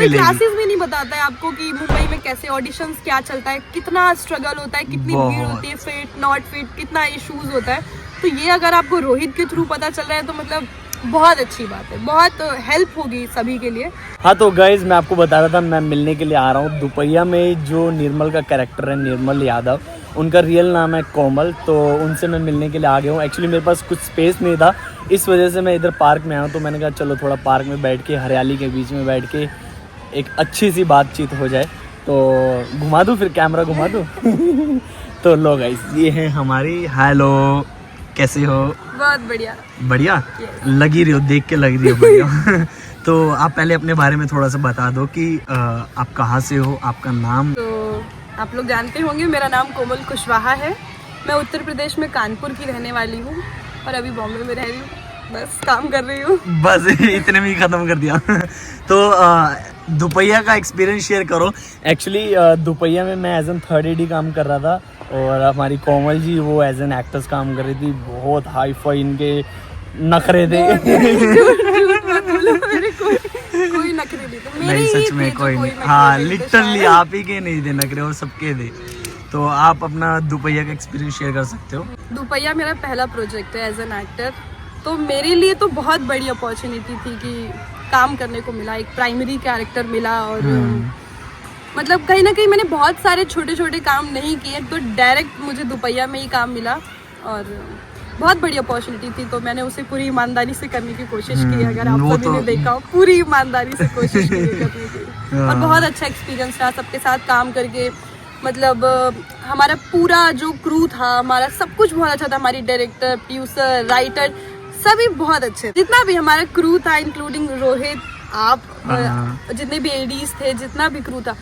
मिलेगी। क्लासेस में नहीं बताता है आपको कि मुंबई में कैसे ऑडिशंस क्या चलता है, कितना स्ट्रगल होता है, कितनी भीड़ होती है, फिट नॉट फिट, कितना इश्यूज होता है। तो ये अगर आपको रोहित के थ्रू पता चल रहा है तो मतलब बहुत अच्छी बात है, बहुत हेल्प होगी सभी के लिए। हाँ तो गाइज मैं आपको बता रहा था, मैं मिलने के लिए आ रहा हूँ दुपहिया में। जो निर्मल का कैरेक्टर है, निर्मल यादव, उनका रियल नाम है कोमल, तो उनसे मैं मिलने के लिए आ गया हूँ। एक्चुअली मेरे पास कुछ स्पेस नहीं था, इस वजह से मैं इधर पार्क में आया हूँ। तो मैंने कहा चलो थोड़ा पार्क में बैठ के, हरियाली के बीच में बैठ के एक अच्छी सी बातचीत हो जाए। तो घुमा दूँ, फिर कैमरा घुमा दूँ। तो लो गाइज, ये है हमारी। हेलो, कैसे हो? बहुत बढ़िया। बढ़िया लगी रही हो, देख के लग रही हो बढ़िया। तो आप पहले अपने बारे में थोड़ा सा बता दो कि आप कहाँ से हो, आपका नाम। तो आप लोग जानते होंगे मेरा नाम कोमल कुशवाहा है। मैं उत्तर प्रदेश में कानपुर की रहने वाली हूँ और अभी बॉम्बे में रह रही हूँ, बस काम कर रही हूँ। बस इतने में ही खत्म कर दिया। तो दुपहिया का एक्सपीरियंस शेयर करो। एक्चुअली दुपहिया में मैं एज एन 3rd AD काम कर रहा था और हमारी कोमल जी वो एज एन एक्ट्रेस काम कर रही थी। बहुत हाई फाई इनके नखरे थे। कोई नखरे नहीं थे, नहीं सच में कोई नहीं। हाँ लिटरली आप ही के नहीं थे नखरे, और सबके थे। तो आप अपना दुपहिया का एक्सपीरियंस शेयर कर सकते हो। दुपहिया मेरा पहला प्रोजेक्ट है एज एन एक्टर, तो मेरे लिए तो बहुत बड़ी अपॉर्चुनिटी थी कि काम करने को मिला, एक प्राइमरी कैरेक्टर मिला। और मतलब कहीं ना कहीं मैंने बहुत सारे छोटे छोटे काम नहीं किए, तो डायरेक्ट मुझे दुपहिया में ही काम मिला और बहुत बड़ी अपॉर्चुनिटी थी। तो मैंने उसे पूरी ईमानदारी से करने की कोशिश की। अगर आप सभी ने देखा हो, पूरी ईमानदारी से कोशिश की करने की। और बहुत अच्छा एक्सपीरियंस रहा सबके साथ काम करके। मतलब हमारा पूरा जो क्रू था, हमारा सब कुछ बहुत अच्छा था। हमारी डायरेक्टर, प्रोड्यूसर, राइटर सभी बहुत अच्छे। जितना भी हमारा क्रू था, इंक्लूडिंग रोहित, आप, जितने भी एडीज थे, जितना भी क्रू था,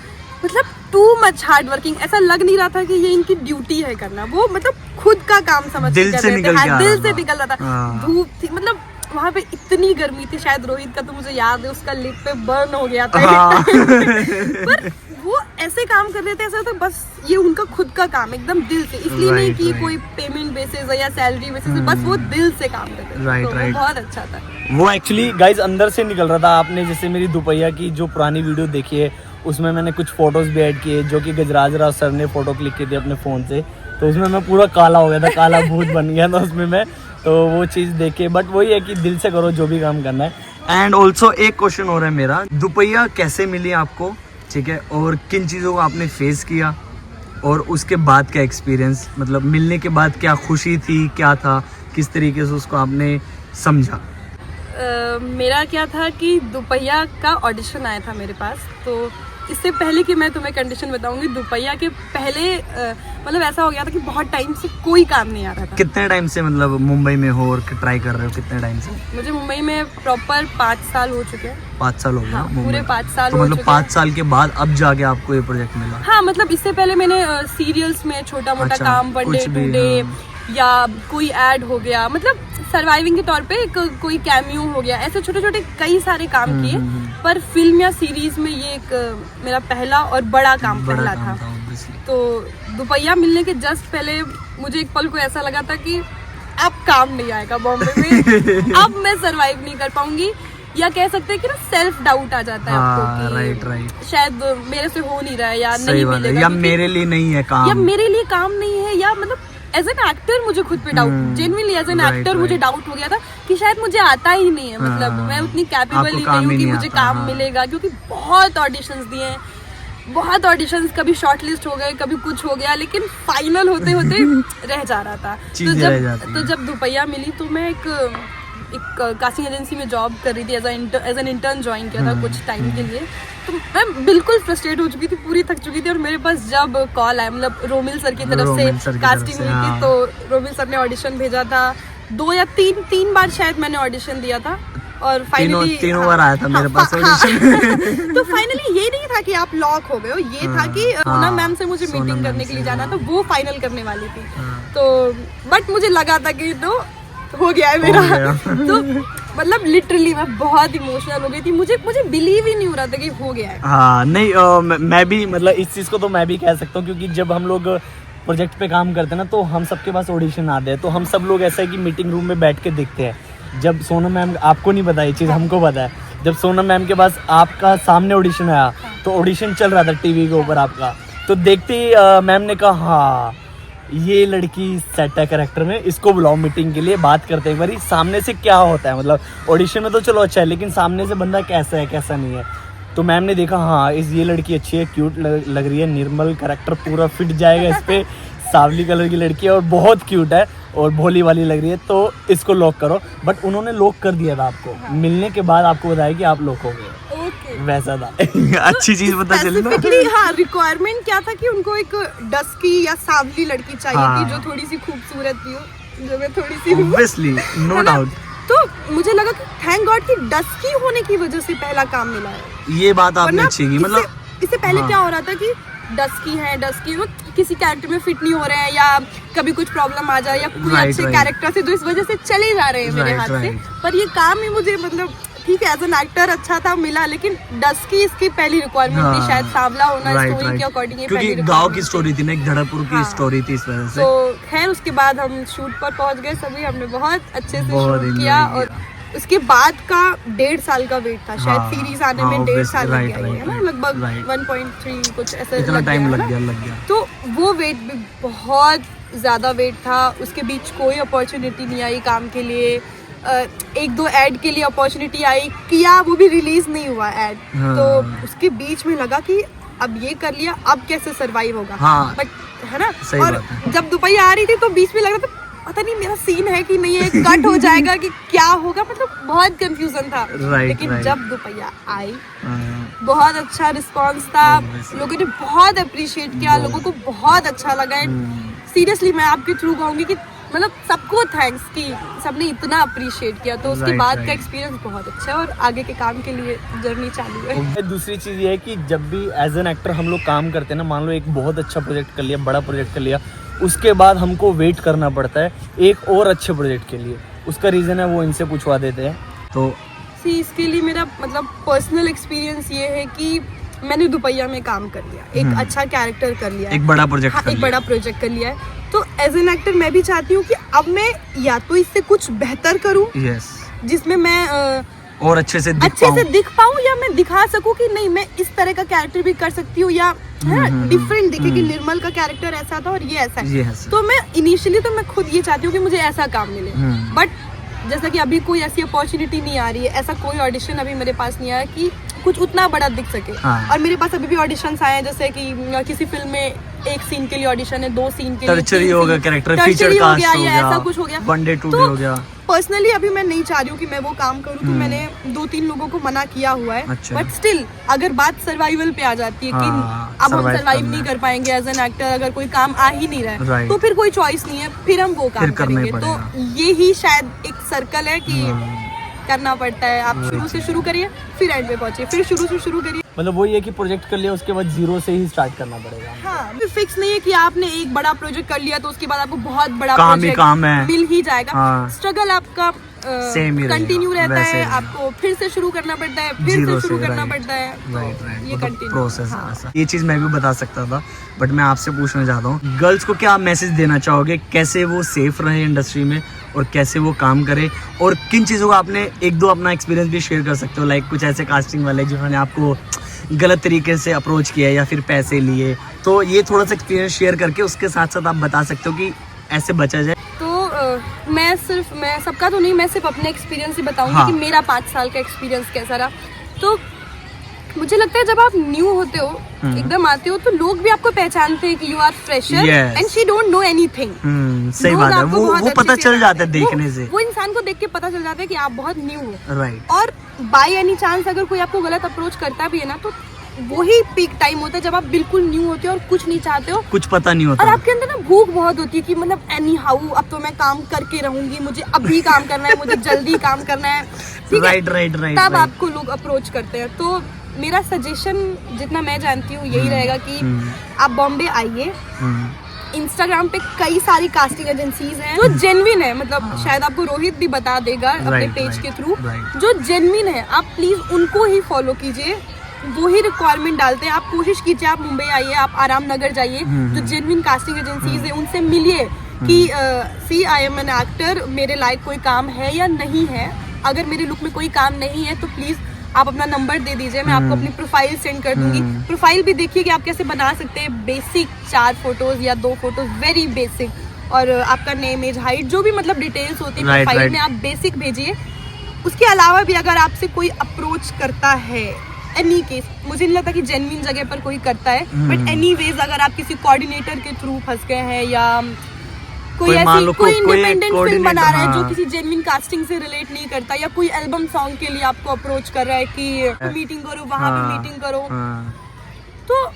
मतलब टू मच हार्ड वर्किंग। ऐसा लग नहीं रहा था कि ये इनकी ड्यूटी है करना, वो मतलब खुद का काम समझ के कर रहे थे। दिल से निकल रहा था। धूप थी, मतलब वहाँ पे इतनी गर्मी थी। शायद रोहित का तो मुझे याद है, उसका लिप पे बर्न हो गया था। पर वो ऐसे काम कर रहे थे, ऐसा तो बस ये उनका खुद का काम एकदम दिल से, इसलिए नहीं कि कोई पेमेंट बेसिस या सैलरी बेसिस, बस वो दिल से काम कर रहे थे। तो वो बहुत अच्छा था। वो एक्चुअली गाइज अंदर से निकल रहा था। आपने जैसे मेरी दुपहिया की जो पुरानी वीडियो देखी है, उसमें मैंने कुछ फोटोज भी ऐड किए जो कि गजराज राव सर ने फोटो क्लिक की थी अपने फ़ोन से। तो उसमें मैं पूरा काला हो गया था, काला भूत बन गया था उसमें मैं। तो वो चीज़ देखे, बट वही है कि दिल से करो जो भी काम करना है। एंड ऑल्सो एक क्वेश्चन हो रहा है मेरा, दुपहिया कैसे मिली आपको, ठीक है, और किन चीज़ों को आपने फेस किया, और उसके बाद का एक्सपीरियंस, मतलब मिलने के बाद क्या खुशी थी, क्या था, किस तरीके से उसको आपने समझा। मेरा क्या था कि दुपहिया का ऑडिशन आया था मेरे पास। तो इससे पहले कि मैं तुम्हें कंडीशन बताऊंगी, दुपहिया के पहले मतलब ऐसा हो गया था कि बहुत टाइम से कोई काम नहीं आ रहा था। कितने टाइम से मतलब मुंबई में हो और ट्राई कर रहे हो, कितने टाइम से? मुझे मुंबई में प्रॉपर 5 साल हो चुके हैं। 5 साल हो गए? हाँ, पूरे 5 साल तो हो मतलब चुके 5 साल के बाद अब जाके आपको ये प्रोजेक्ट मिला? हाँ, मतलब इससे पहले मैंने सीरियल्स में छोटा मोटा काम, वन डे टू डे, या कोई ऐड हो गया, मतलब सर्वाइविंग के तौर पे कोई कैमियो हो गया, ऐसे छोटे छोटे कई सारे काम किए। पर फिल्म या सीरीज में ये एक मेरा पहला और बड़ा काम पहला था। तो दुपहिया मिलने के जस्ट पहले मुझे एक पल को ऐसा लगा था कि अब काम नहीं आएगा बॉम्बे में, अब मैं सर्वाइव नहीं कर पाऊंगी, या कह सकते हैं कि ना सेल्फ डाउट आ जाता है आपको कि राइट शायद मेरे से हो नहीं रहा है, या नहीं मिलेगा, या मेरे लिए नहीं है काम, या मेरे लिए काम नहीं है, या मतलब एज एन एक्टर मुझे खुद पे doubt, genuinely as an actor मुझे डाउट हो गया था कि शायद मुझे आता ही नहीं है, मतलब मैं उतनी कैपेबल ही नहीं हूँ कि मुझे काम मिलेगा। क्योंकि बहुत ऑडिशंस दिए हैं, बहुत ऑडिशंस, कभी शॉर्टलिस्ट हो गए, कभी कुछ हो गया, लेकिन फाइनल होते होते रह जा रहा था। तो जब दुपहिया मिली तो मैं एक कास्टिंग एजेंसी में जॉब कर रही थी, एज एन इंटर्न ज्वाइन किया था कुछ टाइम के लिए। तो मैं बिल्कुल फ्रस्ट्रेट हो चुकी थी, पूरी थक चुकी थी। और मेरे पास जब कॉल आया, मतलब रोमिल सर की तरफ से कास्टिंग हुई थी, तो रोमिल सर ने ऑडिशन भेजा था 2 या 3 बार शायद मैंने ऑडिशन दिया था, और फाइनली तीनों बार आया था मेरे पास ऑडिशन। तो फाइनली ये नहीं था कि आप लॉक हो गए हो, ये था कि सोना मैम से मुझे मीटिंग करने के लिए जाना था, वो फाइनल करने वाली थी। तो बट मुझे लगा था कि तो हो गया है मेरा। तो मतलब लिटरली मैं बहुत इमोशनल हो गई थी, मुझे बिलीव ही नहीं हो रहा था कि हो गया है। हाँ नहीं मैं भी मतलब इस चीज़ को तो मैं भी कह सकता हूँ, क्योंकि जब हम लोग प्रोजेक्ट पे काम करते हैं ना, तो हम सबके पास ऑडिशन आते हैं, तो हम सब लोग ऐसा है कि मीटिंग रूम में बैठ के देखते हैं। जब सोनम मैम, आपको नहीं पता ये चीज़, हमको पता है, जब सोनम मैम के पास आपका सामने ऑडिशन आया तो ऑडिशन चल रहा था टीवी के ऊपर आपका, तो देखते ही मैम ने कहा हाँ ये लड़की सेट है कैरेक्टर में, इसको बुलाओ मीटिंग के लिए, बात करते हैं एक बारी सामने से क्या होता है, मतलब ऑडिशन में तो चलो अच्छा है लेकिन सामने से बंदा कैसा है कैसा नहीं है। तो मैम ने देखा हाँ ये लड़की अच्छी है, क्यूट लग रही है, निर्मल कैरेक्टर पूरा फिट जाएगा इस पे, सावली कलर की लड़की है और बहुत क्यूट है और भोली वाली लग रही है, तो इसको लॉक करो। बट उन्होंने लॉक कर दिया था आपको, मिलने के बाद आपको बताया कि आप लॉक हो गए। वैसा था। अच्छी चीज पता चली ना। हाँ, रिक्वायरमेंट क्या था कि उनको एक डस्की या सावली लड़की चाहिए थी जो थोड़ी सी खूबसूरत भी हो, जो मैं थोड़ी सी ऑब्वियसली नो डाउट। तो मुझे लगा कि थैंक गॉड कि डस्की होने की वजह से पहला काम मिला है। ये बात आपने अच्छी की, मतलब इससे पहले क्या हो रहा था कि डस्की वो किसी कैरेक्टर में फिट नहीं हो रहे हैं या कभी कुछ प्रॉब्लम आ जाए या कोई अच्छे कैरेक्टर से, तो इस वजह से चले जा रहे हैं मेरे हाथ से। पर ये काम ही मुझे मतलब ठीक है एज एन एक्टर अच्छा था मिला, लेकिन डस्की इसकी पहली रिक्वायरमेंट थी, शायद सांवला होना स्टोरी के अकॉर्डिंग, क्योंकि गांव की स्टोरी थी ना, एक धड़कपुर की स्टोरी थी इस वजह से। तो खैर उसके बाद हम शूट पर पहुंच गए सभी, हमने बहुत अच्छे से शूट किया और उसके बाद का 1.5 साल का वेट था, शायद सीरीज आने में 1.5 साल लग गया है ना, लगभग 1.3 कुछ ऐसा इतना टाइम लग गया। तो वो वेट भी बहुत ज्यादा वेट था, उसके बीच कोई अपॉर्चुनिटी नहीं आई काम के लिए, 1-2 ऐड के लिए अपॉर्चुनिटी आई, किया वो भी रिलीज नहीं हुआ ऐड। तो उसके बीच में लगा कि अब ये कर लिया अब कैसे सरवाइव होगा, बट है ना। और जब दुपहिया आ रही थी तो बीच में लग रहा था पता नहीं मेरा सीन है कि नहीं है, कट हो जाएगा कि क्या होगा, मतलब बहुत कंफ्यूजन था। लेकिन जब दुपहिया आई बहुत अच्छा रिस्पांस था, लोगों ने बहुत अप्रिशिएट किया, लोगों को बहुत अच्छा लगा। सीरियसली मैं आपके थ्रू कहूंगी कि मतलब सबको थैंक्स कि सबने इतना अप्रिशिएट किया। तो उसके बाद का एक्सपीरियंस बहुत अच्छा है और आगे के काम के लिए जर्नी चालू है। दूसरी चीज़ ये है कि जब भी एज एन एक्टर हम लोग काम करते हैं ना, मान लो एक बहुत अच्छा प्रोजेक्ट कर लिया, बड़ा प्रोजेक्ट कर लिया, उसके बाद हमको वेट करना पड़ता है एक और अच्छे प्रोजेक्ट के लिए। उसका रीज़न है वो इनसे पूछवा देते हैं। तो इसके लिए मेरा मतलब पर्सनल एक्सपीरियंस ये है कि मैंने दुपहिया में काम कर लिया, एक अच्छा कैरेक्टर कर लिया, एक बड़ा प्रोजेक्ट एक बड़ा प्रोजेक्ट कर लिया है। तो एज एन एक्टर मैं भी चाहती हूँ कि अब मैं या तो इससे कुछ बेहतर करूँ, जिसमें मैं और अच्छे से दिख पाऊँ या मैं दिखा सकूँ कि नहीं मैं इस तरह का कैरेक्टर भी कर सकती हूँ, या डिफरेंट दिखे कि निर्मल का कैरेक्टर ऐसा था और ये ऐसा है। तो मैं इनिशियली तो मैं खुद ये चाहती हूँ कि मुझे ऐसा काम मिले, बट जैसा कि अभी कोई ऐसी अपॉर्चुनिटी नहीं आ रही है, ऐसा कोई ऑडिशन अभी मेरे पास नहीं आया कि कुछ उतना बड़ा दिख सके। और मेरे पास अभी भी ऑडिशंस आए हैं, जैसे कि किसी फिल्म में 1 सीन के लिए ऑडिशन है, 2 सीन के लिए, टर्चरी हो गया, कैरेक्टर फीचर कास्ट हो गया, ऐसा कुछ हो गया, 1 डे 2 डे हो गया। पर्सनली अभी मैं नहीं चाह रही हूँ कि मैं वो काम करूँ, तो मैंने 2-3 लोगों को मना किया हुआ है। बट स्टिल अगर बात सर्वाइवल पे आ जाती है कि अब हम सर्वाइव नहीं कर पाएंगे एज एन एक्टर, अगर कोई काम आ ही नहीं रहा है तो फिर कोई चॉइस नहीं है, फिर हम वो काम करेंगे। तो ये ही शायद एक सर्कल है कि करना पड़ता है, आप शुरू से शुरू करिए फिर एंड पे पहुंचिए, फिर शुरू से शुरू करिए। मतलब वो ये कि प्रोजेक्ट कर लिया उसके बाद जीरो से ही स्टार्ट करना पड़ेगा। हाँ, फिक्स नहीं है कि आपने एक बड़ा प्रोजेक्ट कर लिया तो उसके बाद आपको बहुत बड़ा काम प्रोजेक्ट मिल ही जाएगा। स्ट्रगल आपका कंटिन्यू रहता है, आपको फिर से शुरू करना पड़ता है, फिर से शुरू करना पड़ता है, ये कंटिन्यू प्रोसेस है। ये चीज मैं भी बता सकता था, बट मैं आपसे पूछना चाहता हूँ, गर्ल्स को क्या मैसेज देना चाहोगे, कैसे वो सेफ रहे इंडस्ट्री में और कैसे वो काम करे, और किन चीज़ों को आपने 1-2 अपना एक्सपीरियंस भी शेयर कर सकते हो, लाइक कुछ ऐसे कास्टिंग वाले जिन्होंने आपको गलत तरीके से अप्रोच किया या फिर पैसे लिए, तो ये थोड़ा सा एक्सपीरियंस शेयर करके उसके साथ साथ आप बता सकते हो कि ऐसे बचा जाए। तो मैं सबका तो नहीं, मैं सिर्फ अपने एक्सपीरियंस ही बताऊंगी कि मेरा 5 साल का एक्सपीरियंस कैसा रहा। तो मुझे लगता है जब आप न्यू होते हो, एकदम आते हो, तो लोग भी आपको पहचानते हैं कि you are fresher and she don't know anything. सही बात है, वो पता चल जाता है देखने से, वो इंसान को देख के पता चल जाता है कि आप बहुत न्यू हो। राइट। और बाय एनी चांस अगर कोई आपको गलत अप्रोच करता भी है ना, तो वही पीक टाइम होता है जब आप बिल्कुल न्यू होते हो और कुछ नहीं चाहते हो, कुछ पता नहीं होता, और आपके अंदर ना भूख बहुत होती है कि मतलब एनी हाउ अब तो मैं काम करके रहूंगी, मुझे अभी काम करना है, मुझे जल्दी काम करना है, ठीक है, राइट। तब आपको लोग अप्रोच करते हैं। तो मेरा सजेशन जितना मैं जानती हूँ यही रहेगा कि आप बॉम्बे आइए, इंस्टाग्राम पे कई सारी कास्टिंग एजेंसीज हैं जो जेन्युइन है, मतलब शायद आपको रोहित भी बता देगा अपने पेज के थ्रू, जो जेन्युइन है, आप प्लीज उनको ही फॉलो कीजिए, वो ही रिक्वायरमेंट डालते हैं। आप कोशिश कीजिए, आप मुंबई आइए, आप आराम नगर जाइए, जो जेन्युइन कास्टिंग एजेंसीज है उनसे मिलिए कि सी आई एम एन एक्टर, मेरे लायक कोई काम है या नहीं है। अगर मेरे लुक में कोई काम नहीं है तो प्लीज आप अपना नंबर दे दीजिए, मैं आपको अपनी प्रोफाइल सेंड कर दूंगी। प्रोफाइल भी देखिए कि आप कैसे बना सकते हैं, बेसिक 4 फोटोज या 2 फोटोज, वेरी बेसिक, और आपका नेम, एज, हाइट, जो भी मतलब डिटेल्स होती है प्रोफाइल में आप बेसिक भेजिए। उसके अलावा भी अगर आपसे कोई अप्रोच करता है, एनी केस, मुझे नहीं लगता कि जेन्युइन जगह पर कोई करता है, बट एनी वेज अगर आप किसी कोऑर्डिनेटर के थ्रू फंस गए हैं या कोई ऐसी कोई इंडिपेंडेंट फिल्म बना रहा है जो किसी जेन्युइन कास्टिंग से रिलेट नहीं करता, या कोई एल्बम सॉन्ग के लिए आपको अप्रोच कर रहा है कि मीटिंग करो, वहाँ पे मीटिंग करो, तो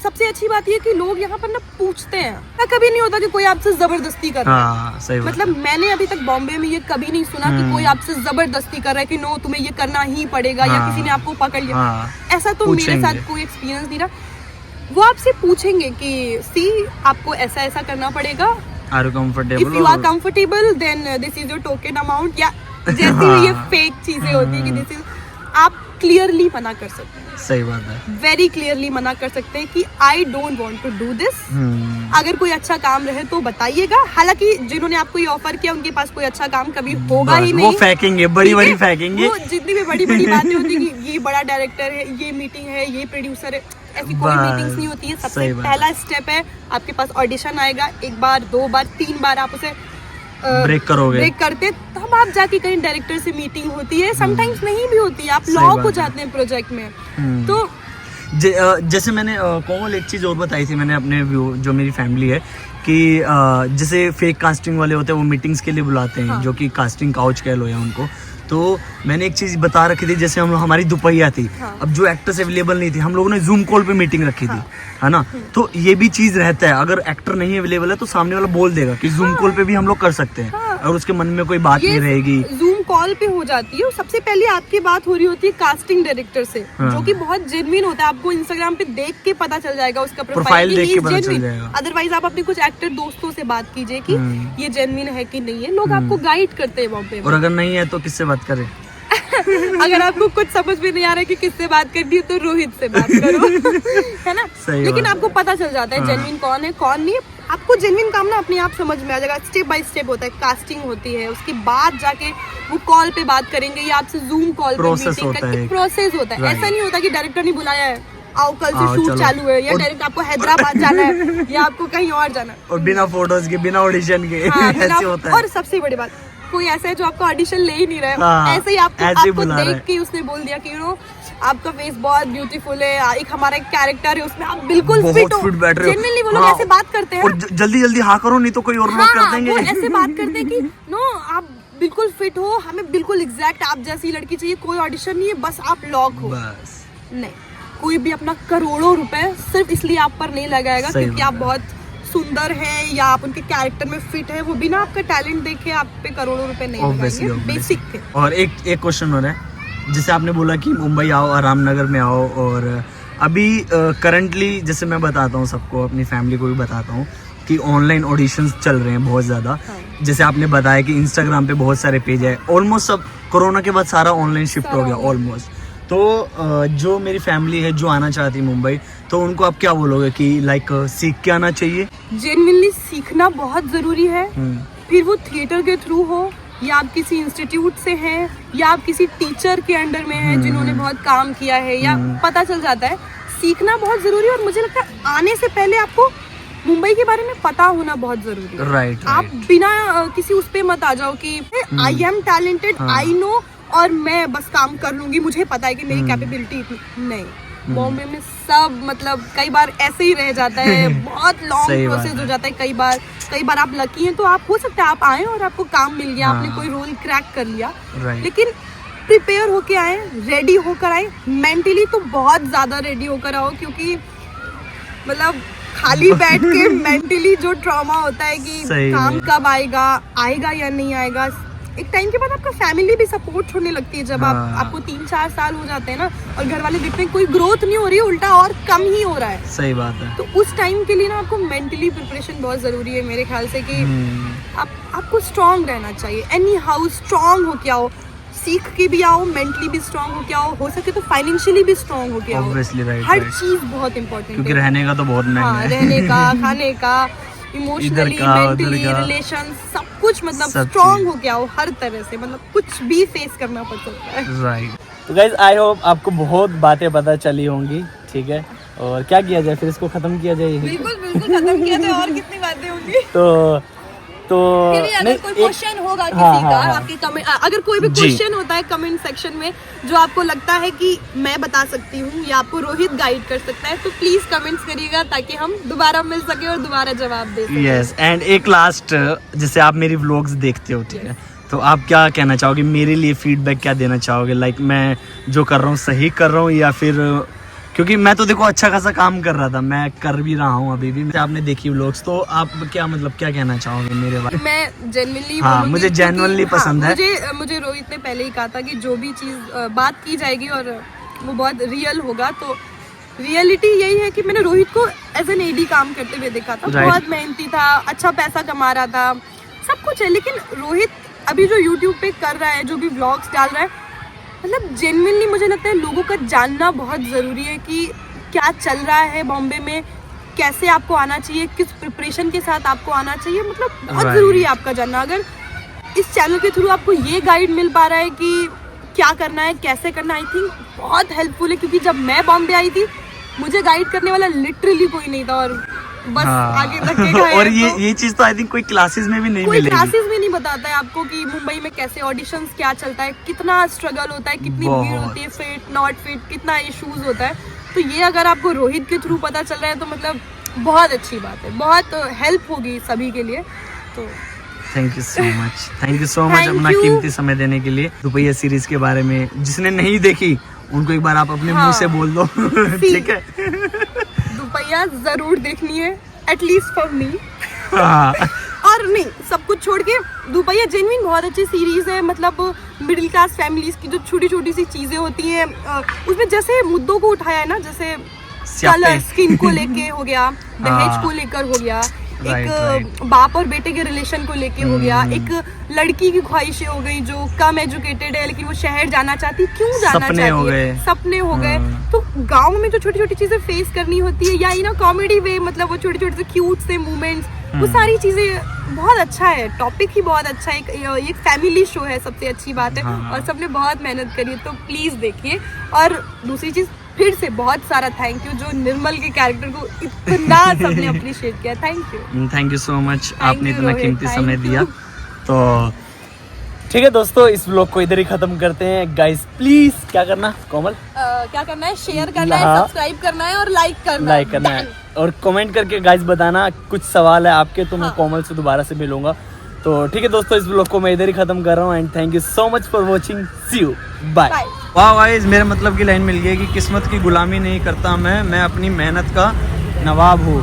सबसे अच्छी बात ये कि लोग यहाँ पर ना पूछते हैं। ना कभी नहीं होता कि कोई आपसे जबरदस्ती कर रहा है। सही बात। मतलब मैंने अभी तक बॉम्बे में ये कभी नहीं सुना कि कोई आपसे जबरदस्ती कर रहा है कि नो तुम्हें ये करना ही पड़ेगा, या किसी ने आपको पकड़ लिया। ऐसा तो मेरे साथ कोई एक्सपीरियंस नहीं रहा। वो आपसे पूछेंगे कि सी आपको ऐसा ऐसा करना पड़ेगा, Are you comfortable? If you are comfortable, then this is your token amount, या जैसी ये फेक चीजें होती है कि दिस इज, आप क्लियरली मना कर सकते हैं। सही बात है। वेरी क्लियरली मना कर सकते हैं कि I don't want to do this. अगर कोई अच्छा काम रहे तो बताइएगा। हालांकि जिन्होंने आपको ये ऑफर किया उनके पास कोई अच्छा काम कभी होगा ही नहीं, वो फेंकेंगे, बड़ी फेंकेंगे। वो जितनी भी बड़ी बातें होती है कि ये बड़ा डायरेक्टर है, ये मीटिंग है, ये प्रोड्यूसर है, ऐसी कोई मीटिंग्स नहीं होती है। सबसे पहला स्टेप है आपके पास ऑडिशन आएगा, 1 बार 2 बार 3 बार आप उसे ब्रेक करोगे, ब्रेक करते तब आप जाके कहीं डायरेक्टर से मीटिंग होती है। समटाइम्स नहीं भी होती है, आप लॉक हो जाते हैं प्रोजेक्ट में। तो जैसे मैंने कोमल एक चीज़ और बताई थी मैंने अपने जो मेरी फैमिली है कि जैसे फेक कास्टिंग वाले होते हैं वो मीटिंग्स के लिए बुलाते हैं, जो कि कास्टिंग काउच कह लो या उनको। तो मैंने एक चीज़ बता रखी थी, जैसे हमारी दुपहिया थी, अब जो एक्टर्स अवेलेबल नहीं थी, हम लोगों ने जूम कॉल पे मीटिंग रखी थी, है ना। तो ये भी चीज़ रहता है, अगर एक्टर नहीं अवेलेबल है तो सामने वाला बोल देगा कि जूम कॉल पे भी हम लोग कर सकते हैं, और उसके मन में कोई बात नहीं रहेगी। जूम कॉल पे हो जाती है। सबसे पहले आपकी बात हो रही होती है कास्टिंग डायरेक्टर से, जो कि बहुत जेन्युइन होता है। आपको इंस्टाग्राम पे देख के पता चल जाएगा उसका प्रोफाइल देख के पता चल जाएगा। अदरवाइज आप अपने कुछ एक्टर दोस्तों से बात कीजिए कि ये जेन्युइन है कि नहीं है। लोग आपको गाइड करते हैं वहाँ पे। और अगर नहीं है तो किससे बात करें? अगर आपको कुछ समझ में नहीं आ रहा है कि किससे बात करनी है तो रोहित से बात करो, है ना। लेकिन आपको पता चल जाता है जेन्युइन कौन है कौन नहीं है। आपको जेन्युइन काम ना अपने आप समझ में आ जाएगा। स्टेप बाय स्टेप होता है, कास्टिंग होती है, उसके बाद जाके वो कॉल पे बात करेंगे या आपसे जूम कॉल पे मीटिंग करके प्रोसेस होता है। ऐसा नहीं होता कि डायरेक्टर ने बुलाया है, आओ कल से शूट चालू है, या डायरेक्ट आपको हैदराबाद जाना है या आपको कहीं और जाना है, और बिना फोटोज के, बिना ऑडिशन के ऐसे होता है। और सबसे बड़ी बात, कोई ऐसा है जो आपको ऑडिशन ले ही नहीं रहा है, ऐसे ही आपको देख के उसने बोल दिया कि यू नो आपका फेस बहुत ब्यूटीफुल है, एक हमारा एक कैरेक्टर है उसमें आप बिल्कुल फिट हो। जेन्युइनली वो लोग ऐसे बात करते हैं, और जल्दी जल्दी हाँ करो नहीं तो कोई और लोग कर देंगे। वो ऐसे बात करते हैं कि नो आप बिल्कुल फिट हो, हमें बिल्कुल एग्जैक्ट आप जैसी लड़की चाहिए, कोई ऑडिशन नहीं है, बस आप लॉक हो। बस नहीं, कोई भी अपना करोड़ों रुपए सिर्फ इसलिए आप पर नहीं लगाएगा क्योंकि आप बहुत सुंदर हैं या आप उनके कैरेक्टर में फिट है। वो बिना आपका टैलेंट देखे आप पे करोड़ों रुपए नहीं लगाएंगे। बेसिक थे। और एक क्वेश्चन हो रहा है, जैसे आपने बोला कि मुंबई आओ, रामनगर में आओ, और अभी करंटली जैसे मैं बताता हूँ सबको, अपनी फैमिली को भी बताता हूँ कि ऑनलाइन ऑडिशंस चल रहे हैं बहुत ज़्यादा। जैसे आपने बताया कि इंस्टाग्राम पे बहुत सारे पेज है, ऑलमोस्ट सब कोरोना के बाद सारा ऑनलाइन शिफ्ट हो गया ऑलमोस्ट। तो जो मेरी फैमिली है जो आना चाहती है मुंबई, तो उनको आप क्या बोलोगे कि लाइक सीख के आना चाहिए? जेन्युइनली सीखना बहुत ज़रूरी है। फिर वो थिएटर के थ्रू हो, या आप किसी इंस्टीट्यूट से हैं, या आप किसी टीचर के अंडर में हैं जिन्होंने बहुत काम किया है, या पता चल जाता है। सीखना बहुत जरूरी है, और मुझे लगता है आने से पहले आपको मुंबई के बारे में पता होना बहुत जरूरी है। राइट। आप बिना किसी उस पे मत आ जाओ कि I am talented, I know, और मैं बस काम कर लूंगी, मुझे पता है कि मेरी कैपेबिलिटी इतनी नहीं। बॉम्बे में सब मतलब कई बार ऐसे ही रह जाता है, बहुत लॉन्ग प्रोसेस हो जाता है। कई बार आप लकी हैं तो आप हो सकता है आप आए और आपको काम मिल गया, आपने कोई रोल क्रैक कर लिया। लेकिन प्रिपेयर होके आए, रेडी होकर आए, मेंटली तो बहुत ज्यादा रेडी होकर आओ, क्योंकि मतलब खाली बैठ के मेंटली जो ट्रॉमा होता है कि काम कब आएगा या नहीं आएगा। एक टाइम के बाद आपका फैमिली भी सपोर्ट छोड़ने लगती है। जब आपको 3-4 साल हो जाते हैं ना, और घर वाले देखते हैं कोई ग्रोथ नहीं हो रही है, उल्टा और कम ही हो रहा है। सही बात है। तो उस टाइम के लिए ना आपको मेंटली प्रिपरेशन बहुत जरूरी है मेरे ख्याल से, कि आपको स्ट्रांग रहना चाहिए। एनी हाउ स्ट्रांग हो के आओ, सीख के भी आओ, मेंटली भी स्ट्रांग हो के आओ, हो सके तो फाइनेंशियली भी स्ट्रांग हो के आओ। हर चीज बहुत इंपॉर्टेंट है, क्योंकि रहने का तो बहुत महंगा है। रहने का, खाने का, इमोशनली, मेंटली, रिलेशन, सब कुछ मतलब स्ट्रांग हो के आओ हर तरह से, मतलब कुछ भी फेस करना पड़ सकता है। राइट। तो गाइज आई होप आपको बहुत बातें पता चली होंगी, ठीक है। और क्या किया जाए फिर, इसको खत्म किया जाए यही? बिल्कुल बिल्कुल खत्म किया जाए, और कितनी बातें होंगी। तो अगर कोई क्वेश्चन होगा किसी का, आपके कमेंट, अगर कोई भी क्वेश्चन होता है कमेंट सेक्शन में जो आपको लगता है कि मैं बता सकती हूँ या आपको रोहित गाइड कर सकता है, तो प्लीज कमेंट्स करिएगा ताकि हम दोबारा मिल सके और दोबारा जवाब दे सकें। यस, एंड एक लास्ट, जैसे आप मेरी व्लॉग्स देखते हो, ठीक है, तो आप क्या कहना चाहोगे मेरे लिए, फीडबैक क्या देना चाहोगे? लाइक मैं जो कर रहा हूँ सही कर रहा हूँ या फिर, क्योंकि मैं तो देखो अच्छा खासा काम कर रहा था, मैं कर भी रहा हूँ अभी भी। आपने देखी व्लॉग्स, तो आप क्या मतलब क्या कहना चाहोगे मेरे बारे में? मैं जेन्युइनली, हाँ, मुझे जेन्युइनली पसंद है। मुझे रोहित ने पहले ही कहा था कि जो भी चीज बात की जाएगी और वो बहुत रियल होगा, तो रियलिटी यही है कि मैंने रोहित को एज एन एडी काम करते हुए देखा था। बहुत मेहनती था, अच्छा पैसा कमा रहा था, सब कुछ है। लेकिन रोहित अभी जो यूट्यूब पे कर रहा है, जो भी व्लॉग्स डाल रहा है, मतलब जेन्युइनली मुझे लगता है लोगों का जानना बहुत ज़रूरी है कि क्या चल रहा है बॉम्बे में, कैसे आपको आना चाहिए, किस प्रिपरेशन के साथ आपको आना चाहिए, मतलब बहुत ज़रूरी है आपका जानना। अगर इस चैनल के थ्रू आपको ये गाइड मिल पा रहा है कि क्या करना है, कैसे करना है, आई थिंक बहुत हेल्पफुल है। क्योंकि जब मैं बॉम्बे आई थी, मुझे गाइड करने वाला लिटरली कोई नहीं था, और बस आगे धक्के खाए। और ये चीज तो आई थिंक कोई क्लासेस में भी नहीं कोई मिलेगी। क्लासेस में नहीं बताता है आपको कि मुंबई में कैसे ऑडिशंस क्या चलता है, कितना स्ट्रगल होता है, कितनी भीड़ होती है, फिट नॉट फिट, कितना इश्यूज होता है। तो ये अगर आपको रोहित के थ्रू पता चल रहा है तो मतलब बहुत अच्छी बात है, बहुत हेल्प होगी सभी के लिए। तो thank you so much, thank you so much अपना कीमती समय देने के लिए। दुपहिया सीरीज के बारे में जिसने नहीं देखी उनको एक बार आप अपने मुंह से बोल दो, ठीक है? दुपहिया जरूर देखनी है, एटलीस्ट फॉर मी। और नहीं, सब कुछ छोड़ के दुपहिया जेन्युइन बहुत अच्छी सीरीज है। मतलब मिडिल क्लास फैमिलीज की जो छोटी छोटी सी चीजें होती हैं, उसमें जैसे मुद्दों को उठाया है ना, जैसे कलर स्किन को लेके हो गया, दहेज को लेकर हो गया, एक बाप और बेटे के रिलेशन को लेके हो गया, एक लड़की की ख्वाहिशें हो गई जो कम एजुकेटेड है लेकिन वो शहर जाना चाहती, क्यों जाना चाहती है, सपने हो गए। तो गांव में जो छोटी छोटी चीजें फेस करनी होती है, या इन कॉमेडी वे, मतलब वो छोटे छोटे से क्यूट से मोमेंट्स, वो सारी चीजें बहुत अच्छा है। टॉपिक ही बहुत अच्छा है, एक फैमिली शो है, सबसे अच्छी बात है। और सबने बहुत मेहनत करी है, तो प्लीज देखिए। और दूसरी चीज, फिर से बहुत सारा थैंक यू जो निर्मल के कैरेक्टर को इतना सबने अप्रिशिएट किया। थैंक यू सो मच, आपने इतना कीमती समय दिया। तो ठीक है दोस्तों, इस व्लॉग को इधर ही खत्म करते हैं। गाइस प्लीज क्या करना, कोमल क्या करना है, शेयर करना है, सब्सक्राइब करना है और लाइक करना है, और कमेंट करके गाइस बताना कुछ सवाल है आपके, तो मैं कोमल से दोबारा से मिलूंगा। तो ठीक है दोस्तों, इस व्लॉग को मैं इधर ही खत्म कर रहा हूँ। And thank you so much for watching, see you, bye. वाह गाइस, मेरे मतलब की लाइन मिल गई कि किस्मत की गुलामी नहीं करता मैं अपनी मेहनत का नवाब हूँ।